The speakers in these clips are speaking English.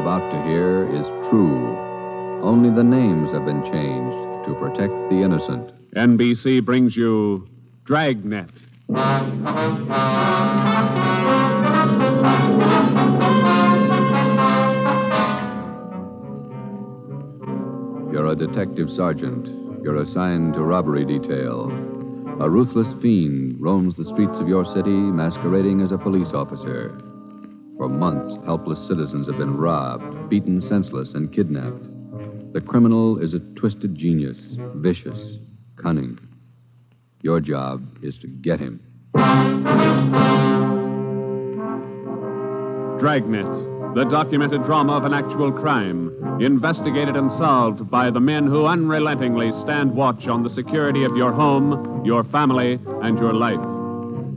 about to hear is true. Only the names have been changed to protect the innocent. NBC brings you Dragnet. You're a detective sergeant. You're assigned to robbery detail. A ruthless fiend roams the streets of your city masquerading as a police officer. For months, helpless citizens have been robbed, beaten senseless, and kidnapped. The criminal is a twisted genius, vicious, cunning. Your job is to get him. Dragnet, the documented drama of an actual crime, investigated and solved by the men who unrelentingly stand watch on the security of your home, your family, and your life.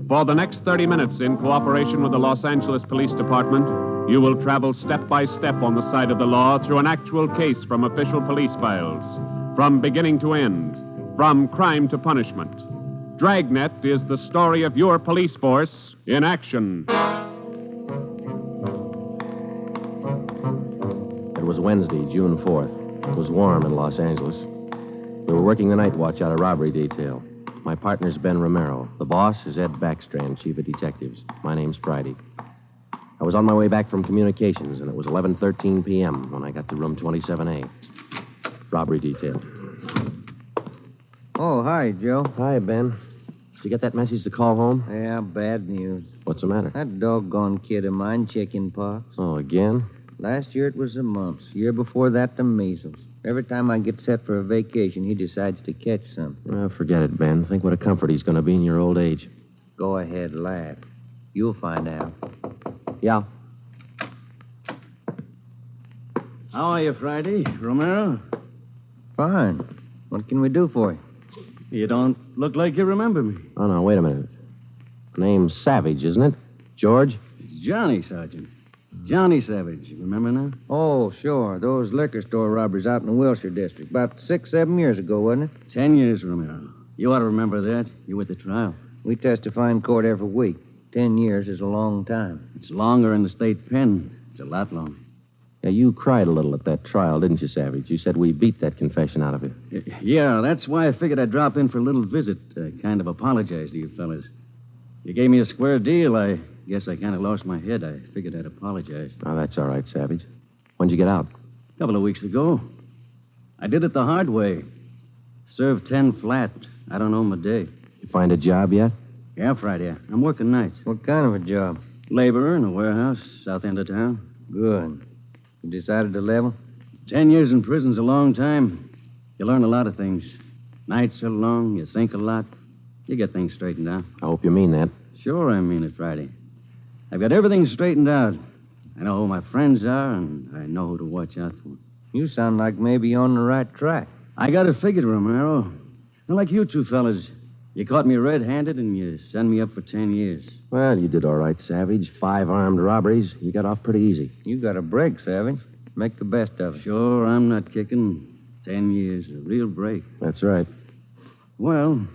For the next 30 minutes, in cooperation with the Los Angeles Police Department, you will travel step by step on the side of the law through an actual case from official police files, from beginning to end, from crime to punishment. Dragnet is the story of your police force in action. It was Wednesday, June 4th. It was warm in Los Angeles. We were working the night watch out of robbery detail. My partner's Ben Romero. The boss is Ed Backstrand, chief of detectives. My name's Friday. I was on my way back from communications, and it was 11:13 p.m. when I got to room 27A. Robbery detail. Oh, hi, Joe. Hi, Ben. Did you get that message to call home? Yeah, bad news. What's the matter? That doggone kid of mine, chicken pox. Oh, again? Last year it was the mumps. Year before that, the measles. Every time I get set for a vacation, he decides to catch something. Well, forget it, Ben. Think what a comfort he's going to be in your old age. Go ahead, laugh. You'll find out. Yeah. How are you, Friday? Romero? Fine. What can we do for you? You don't look like you remember me. Oh, no, wait a minute. Name's Savage, isn't it? George? It's Johnny, Sergeant. Johnny Savage. You remember now? Oh, sure. Those liquor store robberies out in the Wilshire district. About 6-7 years ago, wasn't it? 10 years, Romero. You ought to remember that. You were at the trial. We testify in court every week. 10 years is a long time. It's longer in the state pen. It's a lot longer. Yeah, you cried a little at that trial, didn't you, Savage? You said we beat that confession out of you. Yeah, that's why I figured I'd drop in for a little visit. Kind of apologize to you fellas. You gave me a square deal. I guess I kind of lost my head. I figured I'd apologize. Oh, that's all right, Savage. When'd you get out? A couple of weeks ago. I did it the hard way. Served 10 flat. I don't know my day. You find a job yet? Yeah, Friday. I'm working nights. What kind of a job? Laborer in a warehouse, south end of town. Good. You decided to level? 10 years in prison's a long time. You learn a lot of things. Nights are long. You think a lot. You get things straightened out. I hope you mean that. Sure, I mean it, Friday. I've got everything straightened out. I know who my friends are, and I know who to watch out for. You sound like maybe you're on the right track. I got it figured, Romero. Not like you two fellas. You caught me red-handed, and you sent me up for 10 years. Well, you did all right, Savage. 5 armed robberies. You got off pretty easy. You got a break, Savage. Make the best of it. Sure, I'm not kicking. 10 years, a real break. That's right. Well,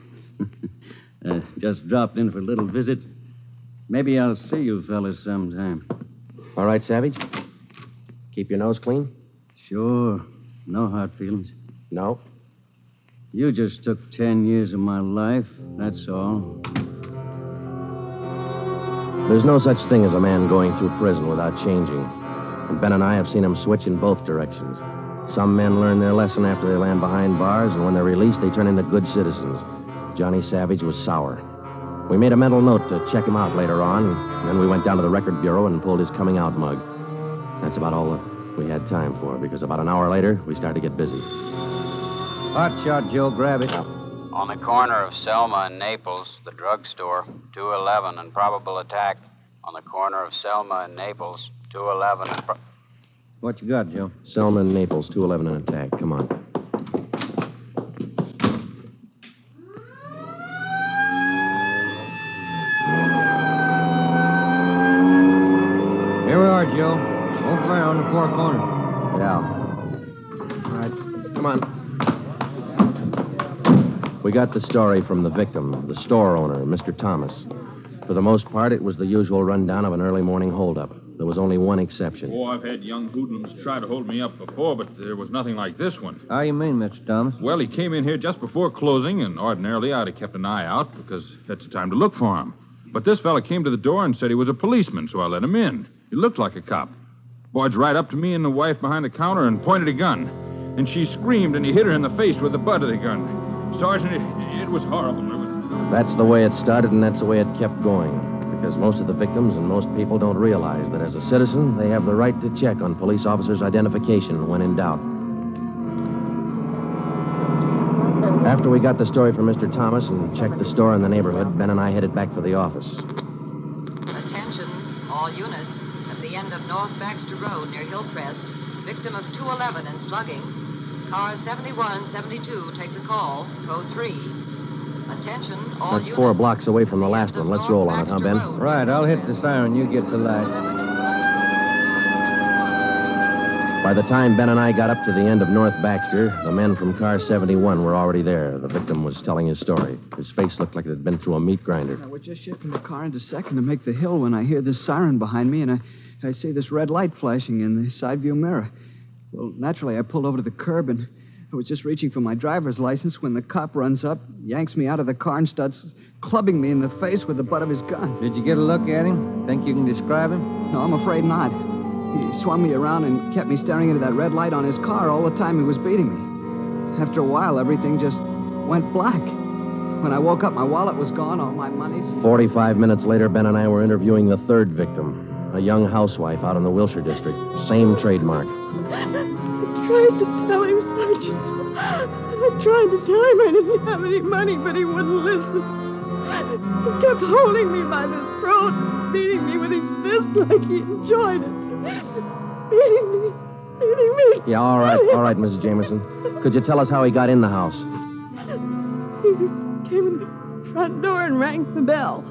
just dropped in for a little visit. Maybe I'll see you fellas sometime. All right, Savage? Keep your nose clean? Sure. No hard feelings. No. You just took 10 years of my life, that's all. There's no such thing as a man going through prison without changing. And Ben and I have seen him switch in both directions. Some men learn their lesson after they land behind bars, and when they're released, they turn into good citizens. Johnny Savage was sour. We made a mental note to check him out later on, and then we went down to the record bureau and pulled his coming out mug. That's about all that we had time for, because about an hour later, we started to get busy. Hot shot, Joe. Grab it. On the corner of Selma and Naples, the drugstore, 211 and probable attack. On the corner of Selma and Naples, 211 and... What you got, Joe? Selma and Naples, 211 and attack. Come on. Here we are, Joe. Over there on the four corners. Yeah. All right. Come on. We got the story from the victim, the store owner, Mr. Thomas. For the most part, it was the usual rundown of an early morning holdup. There was only one exception. Oh, I've had young hoodlums try to hold me up before, but there was nothing like this one. How you mean, Mr. Thomas? Well, he came in here just before closing, and ordinarily I'd have kept an eye out because that's the time to look for him. But this fella came to the door and said he was a policeman, so I let him in. He looked like a cop. Barged right up to me and the wife behind the counter and pointed a gun. And she screamed, and he hit her in the face with the butt of the gun. Sergeant, it was horrible. That's the way it started, and that's the way it kept going. Because most of the victims and most people don't realize that as a citizen, they have the right to check on police officers' identification when in doubt. After we got the story from Mr. Thomas and checked the store in the neighborhood, Ben and I headed back for the office. Attention, all units. At the end of North Baxter Road near Hillcrest, victim of 211 and slugging. Car 7172, take the call. Code 3. Attention, all That's units. 4 blocks away from the last one. Let's roll on it, huh, Ben? Right, I'll hit the siren. You get the light. By the time Ben and I got up to the end of North Baxter, the men from car 71 were already there. The victim was telling his story. His face looked like it had been through a meat grinder. I was just shifting the car into second to make the hill when I hear this siren behind me, and I see this red light flashing in the side view mirror. Well, naturally, I pulled over to the curb, and I was just reaching for my driver's license when the cop runs up, yanks me out of the car, and starts clubbing me in the face with the butt of his gun. Did you get a look at him? Think you can describe him? No, I'm afraid not. He swung me around and kept me staring into that red light on his car all the time he was beating me. After a while, everything just went black. When I woke up, my wallet was gone, all my money's... 45 minutes later, Ben and I were interviewing the third victim, a young housewife out in the Wilshire district. Same trademark. I tried to tell him, Sergeant. I tried to tell him I didn't have any money, but he wouldn't listen. He kept holding me by the throat and beating me with his fist like he enjoyed it. Beating me. Yeah, all right, Mrs. Jameson. Could you tell us how he got in the house? He came in the front door and rang the bell.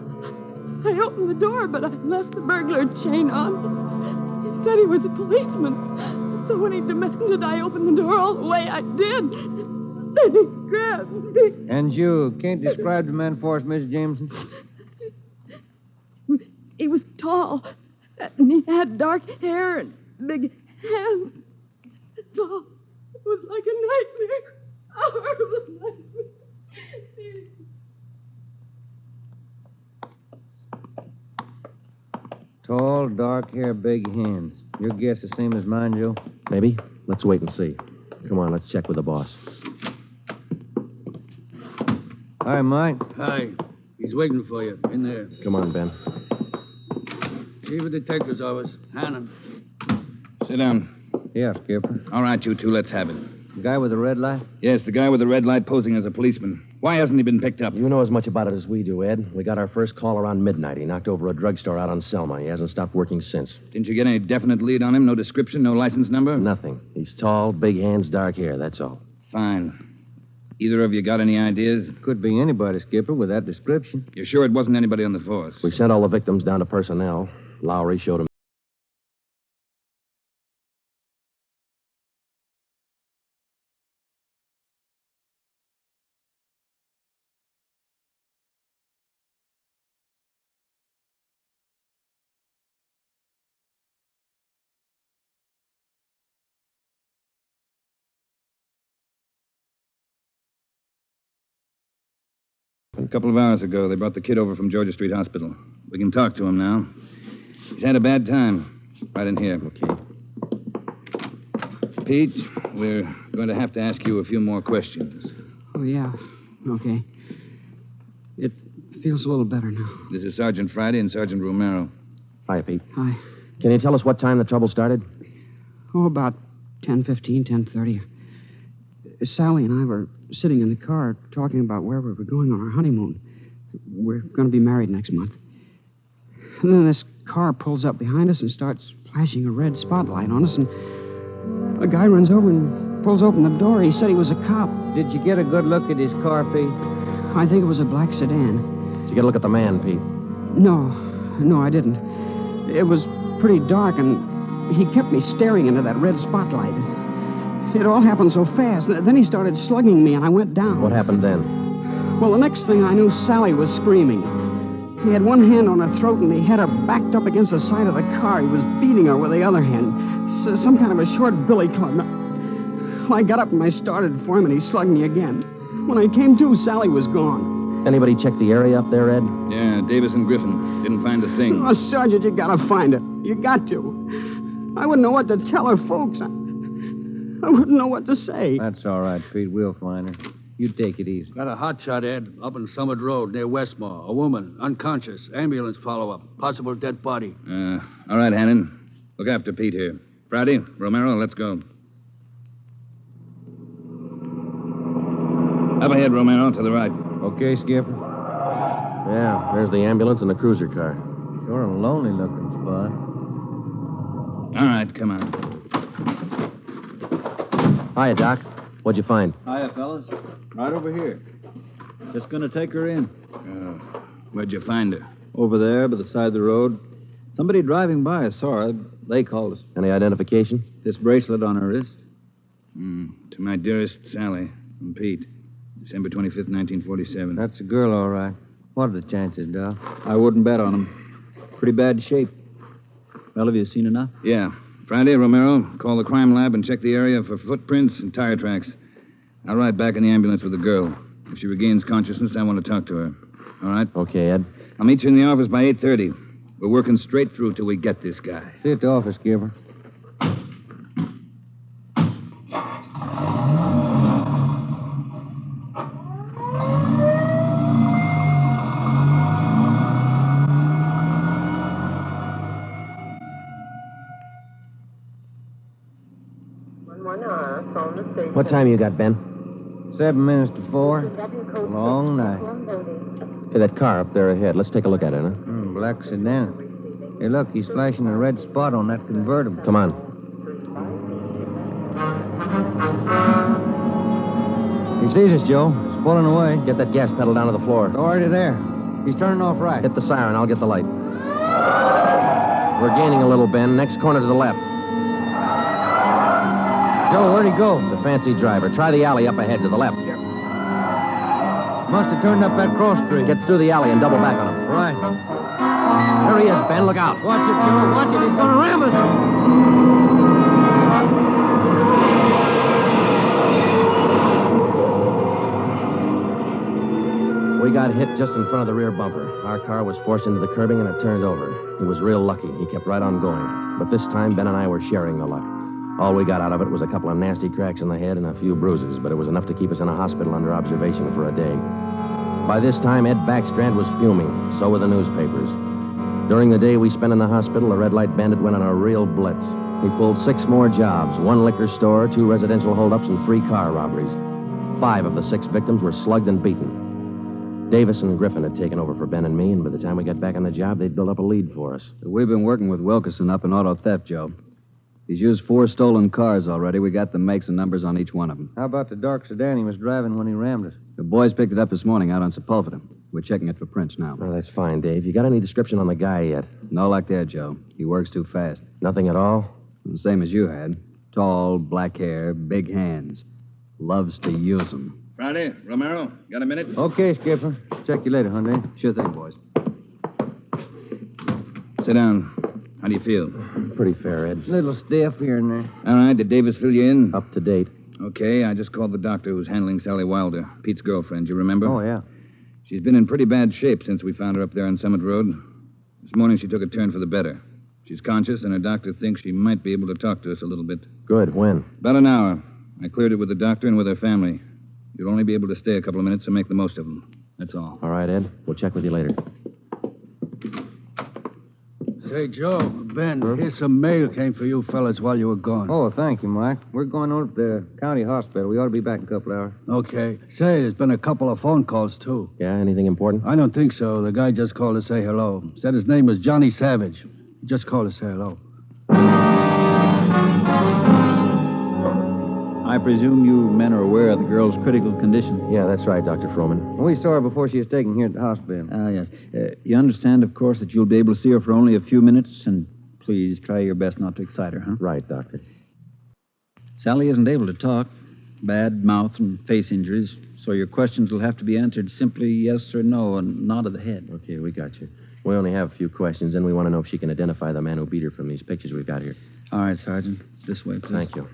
I opened the door, but I left the burglar chain on. He said he was a policeman. So when he demanded I open the door all the way, I did. Then he grabbed me. And you can't describe the man for us, Miss Jameson? He was tall, and he had dark hair and big hands. That's all. It was like a nightmare. A horrible nightmare. Tall, dark hair, big hands. Your guess the same as mine, Joe? Maybe. Let's wait and see. Come on, let's check with the boss. Hi, Mike. Hi. He's waiting for you. In there. Come on, Ben. Chief of Detective's office. Hannon. Sit down. Yeah, Skipper. All right, you two, let's have it. The guy with the red light? Yes, the guy with the red light posing as a policeman. Why hasn't he been picked up? You know as much about it as we do, Ed. We got our first call around midnight. He knocked over a drugstore out on Selma. He hasn't stopped working since. Didn't you get any definite lead on him? No description, no license number? Nothing. He's tall, big hands, dark hair, that's all. Fine. Either of you got any ideas? Could be anybody, Skipper, with that description. You're sure it wasn't anybody on the force? We sent all the victims down to personnel. Lowry showed him. A couple of hours ago, they brought the kid over from Georgia Street Hospital. We can talk to him now. He's had a bad time. Right in here. Okay. Pete, we're going to have to ask you a few more questions. Oh, yeah. Okay. It feels a little better now. This is Sergeant Friday and Sergeant Romero. Hi, Pete. Hi. Can you tell us what time the trouble started? Oh, about 10:15, 10:30. Sally and I were sitting in the car talking about where we were going on our honeymoon. We're going to be married next month. And then this car pulls up behind us and starts flashing a red spotlight on us, and a guy runs over and pulls open the door. He said he was a cop. Did you get a good look at his car, Pete? I think it was a black sedan. Did you get a look at the man, Pete? No, I didn't. It was pretty dark, and he kept me staring into that red spotlight. It all happened so fast. Then he started slugging me, and I went down. What happened then? Well, the next thing I knew, Sally was screaming. He had one hand on her throat, and he had her backed up against the side of the car. He was beating her with the other hand. Some kind of a short billy club. Well, I got up and I started for him, and he slugged me again. When I came to, Sally was gone. Anybody check the area up there, Ed? Yeah, Davis and Griffin. Didn't find a thing. Oh, Sergeant, you gotta find her. You got to. I wouldn't know what to tell her folks. I wouldn't know what to say. That's all right, Pete. We'll find her. You take it easy. Got a hot shot, Ed, up on Summit Road near Westmore. A woman, unconscious. Ambulance follow-up. Possible dead body. All right, Hannon. Look after Pete here. Friday, Romero, let's go. Up ahead, Romero, to the right. Okay, Skipper? Yeah, there's the ambulance and the cruiser car. Sure a lonely-looking spot. All right, come on. Hiya, Doc. What'd you find? Hiya, fellas. Right over here. Just gonna take her in. Where'd you find her? Over there, by the side of the road. Somebody driving by saw her. They called us. Any identification? This bracelet on her wrist. To my dearest Sally, from Pete. December 25th, 1947. That's a girl, all right. What are the chances, Doc? I wouldn't bet on them. Pretty bad shape. Well, have you seen enough? Yeah. Friday, Romero, call the crime lab and check the area for footprints and tire tracks. I'll ride back in the ambulance with the girl. If she regains consciousness, I want to talk to her. All right? Okay, Ed. I'll meet you in the office by 8:30. We're working straight through till we get this guy. See you at the office, Skipper. What time you got, Ben? 7 minutes to 4. Long night. Hey, that car up there ahead. Let's take a look at it, huh? Black sedan. Hey, look, he's flashing a red spot on that convertible. Come on. He sees us, Joe. He's pulling away. Get that gas pedal down to the floor. Already there. He's turning off right. Hit the siren. I'll get the light. We're gaining a little, Ben. Next corner to the left. Joe, where'd he go? It's a fancy driver. Try the alley up ahead to the left. Must have turned up that cross street. Get through the alley and double back on him. Right. There he is, Ben. Look out. Watch it, Joe. Watch it. He's going to ram us. We got hit just in front of the rear bumper. Our car was forced into the curbing and it turned over. He was real lucky. He kept right on going. But this time, Ben and I were sharing the luck. All we got out of it was a couple of nasty cracks in the head and a few bruises, but it was enough to keep us in a hospital under observation for a day. By this time, Ed Backstrand was fuming. So were the newspapers. During the day we spent in the hospital, the red light bandit went on a real blitz. He pulled 6 more jobs, 1 liquor store, 2 residential holdups, and 3 car robberies. 5 of the 6 victims were slugged and beaten. Davis and Griffin had taken over for Ben and me, and by the time we got back on the job, they'd built up a lead for us. We've been working with Wilkerson up in auto theft, Joe. He's used 4 stolen cars already. We got the makes and numbers on each one of them. How about the dark sedan he was driving when he rammed us? The boys picked it up this morning out on Sepulveda. We're checking it for prints now. Oh, that's fine, Dave. You got any description on the guy yet? No luck there, Joe. He works too fast. Nothing at all? The same as you had. Tall, black hair, big hands. Loves to use them. Friday, Romero, got a minute? Okay, Skipper. Check you later, Hyundai. Sure thing, boys. Sit down. How do you feel? Pretty fair, Ed. A little stiff here and there. All right, did Davis fill you in? Up to date. Okay, I just called the doctor who's handling Sally Wilder, Pete's girlfriend. You remember? Oh, yeah. She's been in pretty bad shape since we found her up there on Summit Road. This morning she took a turn for the better. She's conscious, and her doctor thinks she might be able to talk to us a little bit. Good. When? About an hour. I cleared it with the doctor and with her family. You'll only be able to stay a couple of minutes, so make the most of them. That's all. All right, Ed. We'll check with you later. Say, Joe, Ben, here's some mail came for you fellas while you were gone. Oh, thank you, Mike. We're going over to the county hospital. We ought to be back in a couple hours. Okay. Say, there's been a couple of phone calls, too. Yeah, anything important? I don't think so. The guy just called to say hello. Said his name was Johnny Savage. He just called to say hello. I presume you men are aware of the girl's critical condition. Yeah, that's right, Dr. Froman. We saw her before she was taken here at the hospital. Yes. You understand, of course, that you'll be able to see her for only a few minutes, and please try your best not to excite her, huh? Right, Doctor. Sally isn't able to talk. Bad mouth and face injuries. So your questions will have to be answered simply yes or no, and nod of the head. Okay, we got you. We only have a few questions, and we want to know if she can identify the man who beat her from these pictures we've got here. All right, Sergeant. This way, please. Thank you.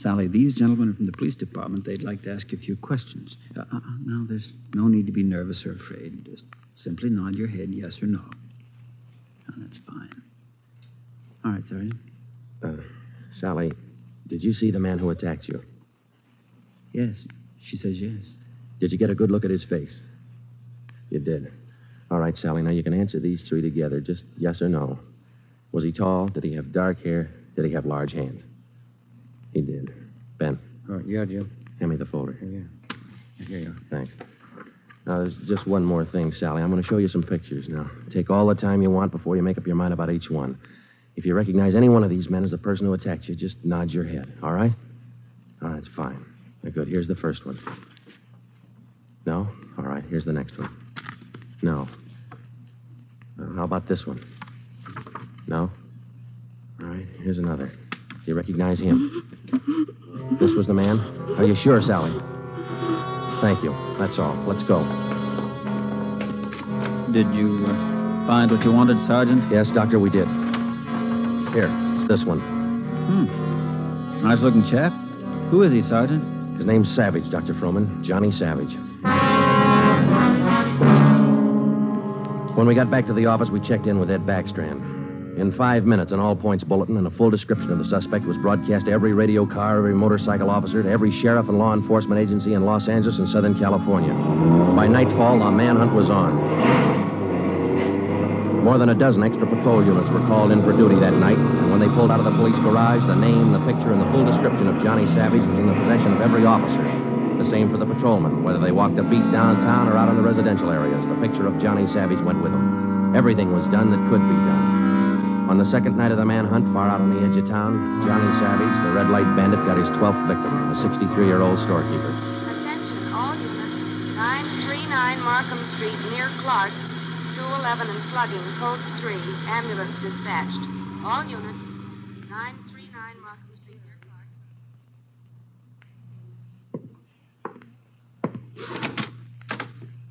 Sally, these gentlemen are from the police department. They'd like to ask you a few questions. Now, there's no need to be nervous or afraid. Just simply nod your head yes or no. Oh, that's fine. All right, Sergeant. Sally, did you see the man who attacked you? Yes. She says yes. Did you get a good look at his face? You did. All right, Sally, now you can answer these three together. Just yes or no. Was he tall? Did he have dark hair? Did he have large hands? He did. Ben. All right, yeah, Jim. Hand me the folder. Yeah. Here you are. Thanks. Now, there's just one more thing, Sally. I'm going to show you some pictures now. Take all the time you want before you make up your mind about each one. If you recognize any one of these men as the person who attacked you, just nod your head, all right? All right, that's fine. Good. Here's the first one. No? All right, here's the next one. No. How about this one? No? All right, here's another. Do you recognize him? This was the man? Are you sure, Sally? Thank you. That's all. Let's go. Did you find what you wanted, Sergeant? Yes, Doctor, we did. Here, it's this one. Nice-looking chap. Who is he, Sergeant? His name's Savage, Dr. Froman. Johnny Savage. When we got back to the office, we checked in with Ed Backstrand. In 5 minutes, an all-points bulletin and a full description of the suspect was broadcast to every radio car, every motorcycle officer, to every sheriff and law enforcement agency in Los Angeles and Southern California. By nightfall, the manhunt was on. More than a dozen extra patrol units were called in for duty that night, and when they pulled out of the police garage, the name, the picture, and the full description of Johnny Savage was in the possession of every officer. The same for the patrolmen, whether they walked a beat downtown or out in the residential areas. The picture of Johnny Savage went with them. Everything was done that could be done. On the second night of the manhunt, far out on the edge of town, Johnny Savage, the red light bandit, got his 12th victim, a 63-year-old storekeeper. Attention, all units. 939 Markham Street, near Clark. 211 and slugging, code 3. Ambulance dispatched. All units. 939 Markham Street, near Clark.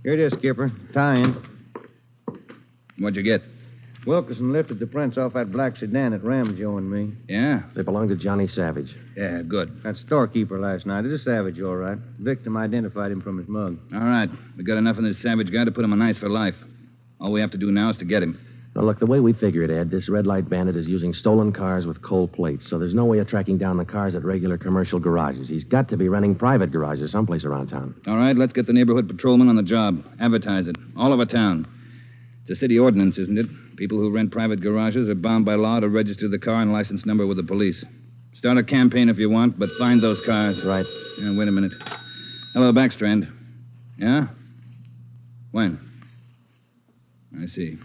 Here it is, Skipper. Tie-in. What'd you get? Wilkerson lifted the prints off that black sedan that rammed Joe and me. Yeah? They belonged to Johnny Savage. Yeah, good. That storekeeper last night. It is Savage, all right. Victim identified him from his mug. All right. We got enough of this Savage guy to put him on ice for life. All we have to do now is to get him. Now, look, the way we figure it, Ed, this red light bandit is using stolen cars with cold plates, so there's no way of tracking down the cars at regular commercial garages. He's got to be renting private garages someplace around town. All right, let's get the neighborhood patrolman on the job. Advertise it. All over town. It's a city ordinance, isn't it? People who rent private garages are bound by law to register the car and license number with the police. Start a campaign if you want, but find those cars. Right. Yeah, wait a minute. Hello, Backstrand. Yeah? When? I see.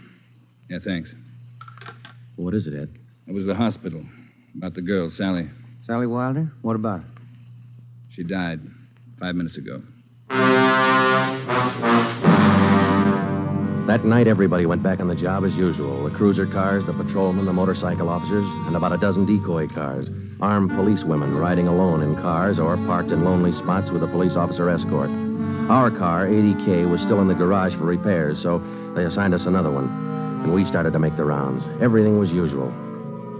Yeah, thanks. What is it, Ed? It was the hospital. About the girl, Sally. Sally Wilder? What about her? She died 5 minutes ago. That night, everybody went back on the job as usual. The cruiser cars, the patrolmen, the motorcycle officers, and about a dozen decoy cars. Armed policewomen riding alone in cars or parked in lonely spots with a police officer escort. Our car, 80K, was still in the garage for repairs, so they assigned us another one. And we started to make the rounds. Everything was usual.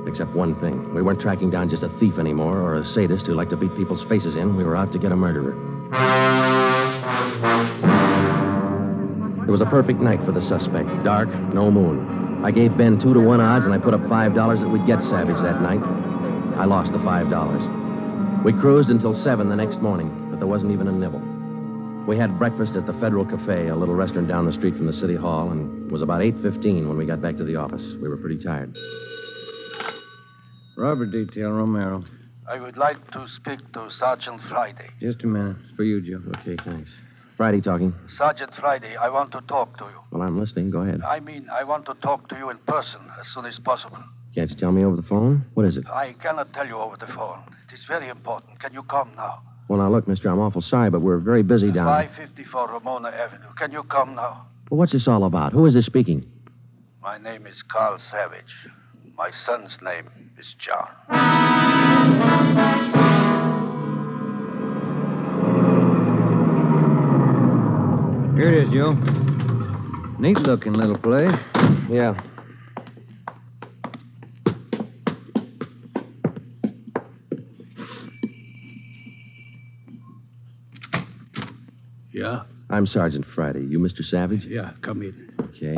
Except one thing. We weren't tracking down just a thief anymore or a sadist who liked to beat people's faces in. We were out to get a murderer. It was a perfect night for the suspect. Dark, no moon. I gave Ben 2-to-1 odds, and I put up $5 that we'd get Savage that night. I lost the $5. We cruised until 7 the next morning, but there wasn't even a nibble. We had breakfast at the Federal Cafe, a little restaurant down the street from the city hall, and it was about 8:15 when we got back to the office. We were pretty tired. Robber detail, Romero. I would like to speak to Sergeant Friday. Just a minute. It's for you, Joe. Okay, thanks. Friday talking. Sergeant Friday, I want to talk to you. Well, I'm listening. Go ahead. I want to talk to you in person as soon as possible. Can't you tell me over the phone? What is it? I cannot tell you over the phone. It is very important. Can you come now? Well, now, look, mister, I'm awful sorry, but we're very busy down 554 Ramona Avenue. Can you come now? Well, what's this all about? Who is this speaking? My name is Carl Savage. My son's name is John. Here it is, Joe. Neat-looking little place. Yeah. Yeah? I'm Sergeant Friday. You Mr. Savage? Yeah, come in. Okay.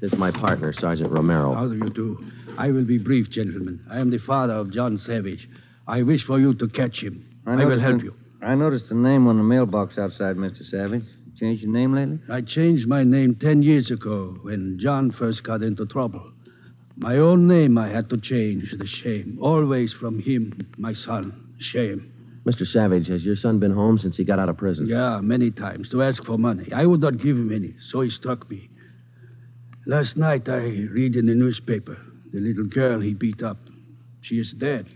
This is my partner, Sergeant Romero. How do you do? I will be brief, gentlemen. I am the father of John Savage. I wish for you to catch him. I will help you. I noticed the name on the mailbox outside, Mr. Savage. Changed your name lately? I changed my name 10 years ago when John first got into trouble. My own name I had to change. The shame. Always from him, my son. Shame. Mr. Savage, has your son been home since he got out of prison? Yeah, many times to ask for money. I would not give him any, so he struck me. Last night I read in the newspaper the little girl he beat up. She is dead.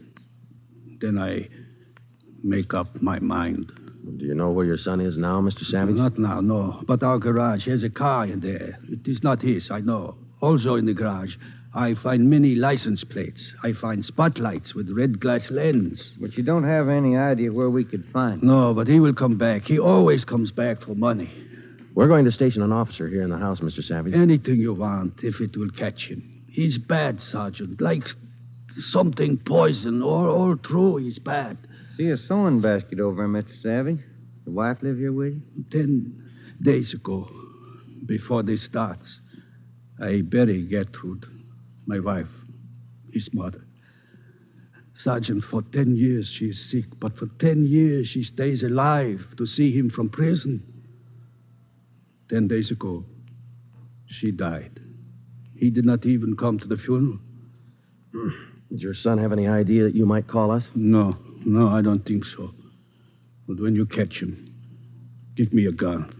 Then I make up my mind. Do you know where your son is now, Mr. Savage? Not now, no. But our garage has a car in there. It is not his, I know. Also in the garage, I find many license plates. I find spotlights with red glass lens. But you don't have any idea where we could find him. No, but he will come back. He always comes back for money. We're going to station an officer here in the house, Mr. Savage. Anything you want, if it will catch him. He's bad, Sergeant. Like something poison. All through, he's bad. See a sewing basket over him, Mr. Savage. The wife live here with you? 10 days ago, before this starts, I bury Gertrude, my wife, his mother. Sergeant, for 10 years she is sick, but for 10 years she stays alive to see him from prison. 10 days ago, she died. He did not even come to the funeral. Did your son have any idea that you might call us? No, I don't think so. But when you catch him, give me a gun.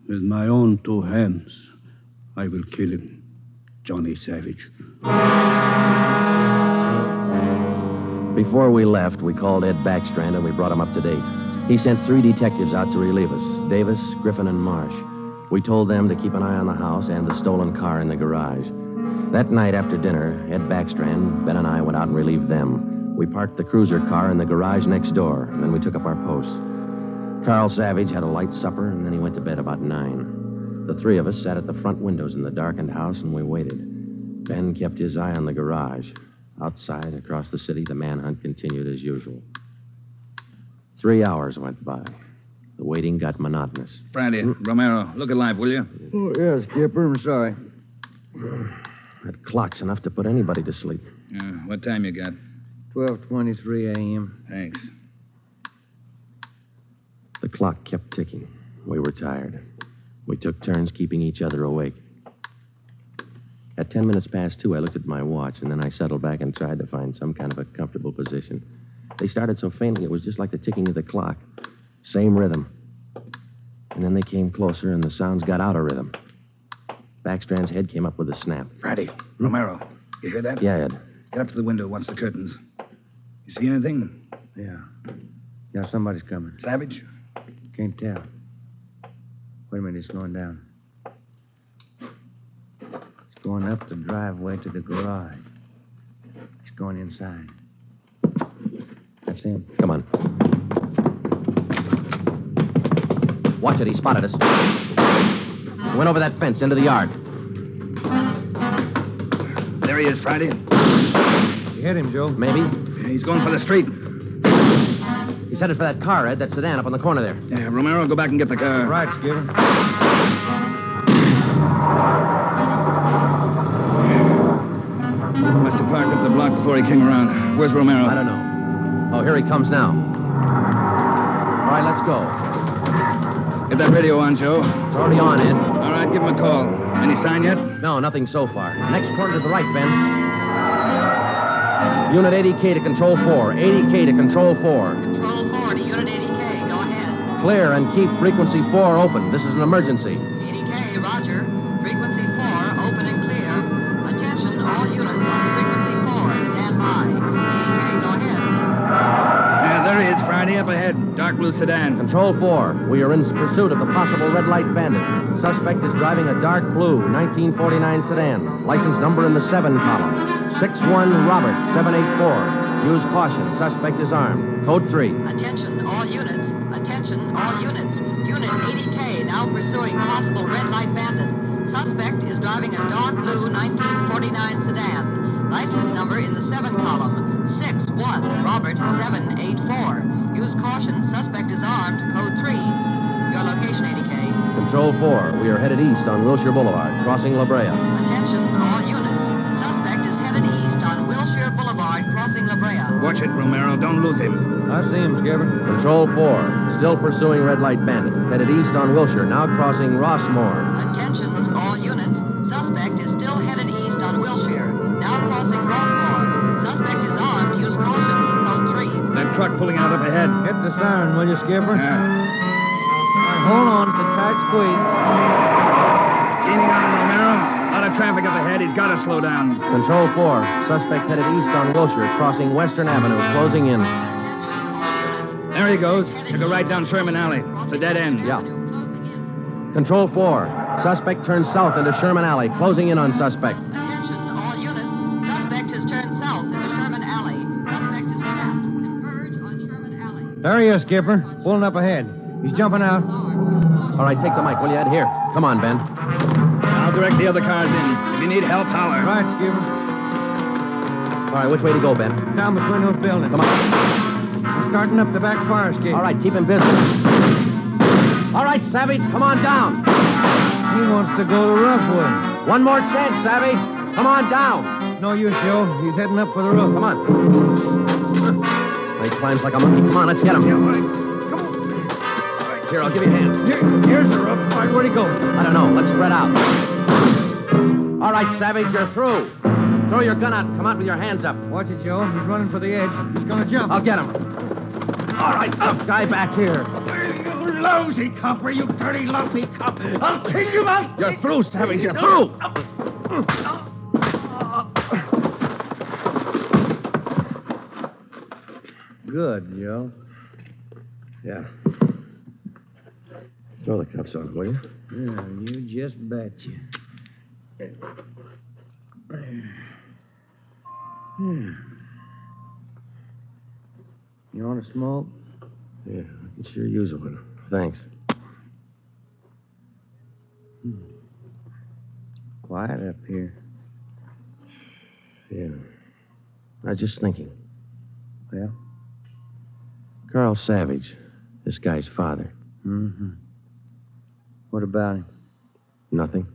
With my own 2 hands, I will kill him. Johnny Savage. Before we left, we called Ed Backstrand and we brought him up to date. He sent 3 detectives out to relieve us, Davis, Griffin, and Marsh. We told them to keep an eye on the house and the stolen car in the garage. That night after dinner, Ed Backstrand, Ben, and I went out and relieved them. We parked the cruiser car in the garage next door, and then we took up our posts. Carl Savage had a light supper, and then he went to bed about 9. The 3 of us sat at the front windows in the darkened house, and we waited. Ben kept his eye on the garage. Outside, across the city, the manhunt continued as usual. 3 hours went by. The waiting got monotonous. Friday, Romero, look alive, will you? Oh, yes, Skipper. I'm sorry. That clock's enough to put anybody to sleep. What time you got? 12:23 a.m. Thanks. The clock kept ticking. We were tired. We took turns keeping each other awake. At 10 minutes past 2, I looked at my watch, and then I settled back and tried to find some kind of a comfortable position. They started so faintly, it was just like the ticking of the clock. Same rhythm. And then they came closer, and the sounds got out of rhythm. Backstrand's head came up with a snap. Friday, Romero, you hear that? Yeah, Ed. Get up to the window, watch the curtains. You see anything? Yeah. Yeah, somebody's coming. Savage? Can't tell. Wait a minute, it's slowing down. It's going up the driveway to the garage. It's going inside. That's him. Come on. Watch it, he spotted us. He went over that fence into the yard. There he is, Friday. You hit him, Joe? Maybe. Yeah, he's going for the street. He's headed for that car, Ed, that sedan up on the corner there. Yeah, Romero, go back and get the car. Right, Skipper. Must have parked up the block before he came around. Where's Romero? I don't know. Oh, here he comes now. All right, let's go. Get that radio on, Joe. It's already on, Ed. All right, give him a call. Any sign yet? No, nothing so far. Next corner to the right, Ben. Unit 80K to Control 4. 80K to Control 4. Control 4 to Unit 80K. Go ahead. Clear and keep frequency 4 open. This is an emergency. 80K, roger. Frequency 4, open and clear. Attention, all units on frequency 4. Stand by. 80K, go ahead. Yeah, there he is, Friday, up ahead. Dark blue sedan. Control 4. We are in pursuit of the possible red light bandit. Suspect is driving a dark blue 1949 sedan. License number in the 7 column. 61 Robert, 784. Use caution. Suspect is armed. Code 3. Attention, all units. Attention, all units. Unit 80K now pursuing possible red light bandit. Suspect is driving a dark blue 1949 sedan. License number in the 7 column. 61 Robert 784. Use caution. Suspect is armed. Code 3. Your location, 80K. Control 4. We are headed east on Wilshire Boulevard, crossing La Brea. Attention, all units. Suspect is headed east on Wilshire Boulevard, crossing La Brea. Watch it, Romero. Don't lose him. I see him, Skipper. Control 4. Still pursuing red light bandit. Headed east on Wilshire, now crossing Rossmore. Attention, all units. Suspect is still headed east on Wilshire, now crossing Rossmore. Suspect is armed. Use caution. Code 3. That truck pulling out up ahead. Hit the siren, will you, Skipper? Yeah. Hold on, it's a tight squeeze. Gaining on him, Romero. A lot of traffic up ahead. He's got to slow down. Control 4. Suspect headed east on Wilshire, crossing Western Avenue, closing in. There he goes. Took a right down Sherman Alley. It's a dead end. Yeah. Control 4. Suspect turns south into Sherman Alley, closing in on suspect. Attention, all units. Suspect has turned south into Sherman Alley. Suspect is trapped. Converge on Sherman Alley. There he is, Skipper. Pulling up ahead. He's jumping out. All right, take the mic, will you, Ed? Here. Come on, Ben. I'll direct the other cars in. If you need help, holler. Right, Skipper. All right, which way to go, Ben? Down between those buildings. Come on. He's starting up the back fire escape. All right, keep him busy. All right, Savage, come on down. He wants to go to Roughwood. One more chance, Savage. Come on down. No use, Joe. He's heading up for the roof. Come on. He climbs like a monkey. Come on, let's get him. Yeah, all right. Here, I'll give you a hand. Here's the roof. All right, where'd he go? I don't know. Let's spread out. All right, Savage, you're through. Throw your gun out and come out with your hands up. Watch it, Joe. He's running for the edge. He's going to jump. I'll get him. All right, up, guy back here. You lousy copper, you dirty, lousy cop. I'll kill you, man. You're through, Savage. You're through. Good, Joe. Yeah. Throw the cuffs on, will you? Yeah, you just betcha. You want to smoke? Yeah, I can sure use one. Thanks. Quiet up here. Yeah. I was just thinking. Well? Carl Savage, this guy's father. Mm-hmm. What about him? Nothing.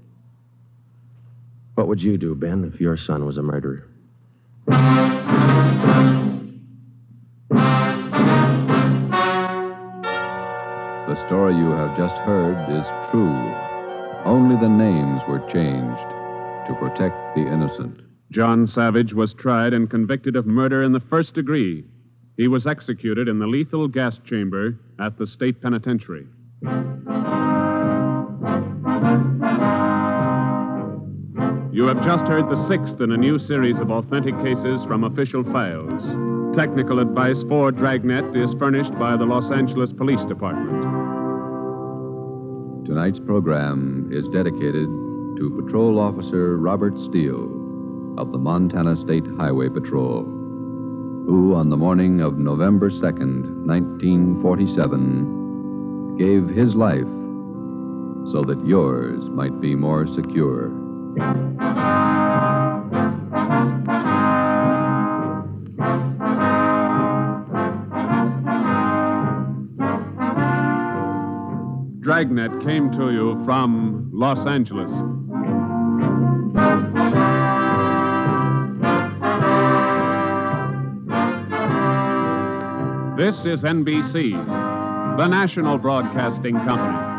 What would you do, Ben, if your son was a murderer? The story you have just heard is true. Only the names were changed to protect the innocent. John Savage was tried and convicted of murder in the first degree. He was executed in the lethal gas chamber at the state penitentiary. You have just heard the sixth in a new series of authentic cases from official files. Technical advice for Dragnet is furnished by the Los Angeles Police Department. Tonight's program is dedicated to Patrol Officer Robert Steele of the Montana State Highway Patrol, who on the morning of November 2nd, 1947, gave his life so that yours might be more secure. Dragnet came to you from Los Angeles. This is NBC, the national broadcasting company.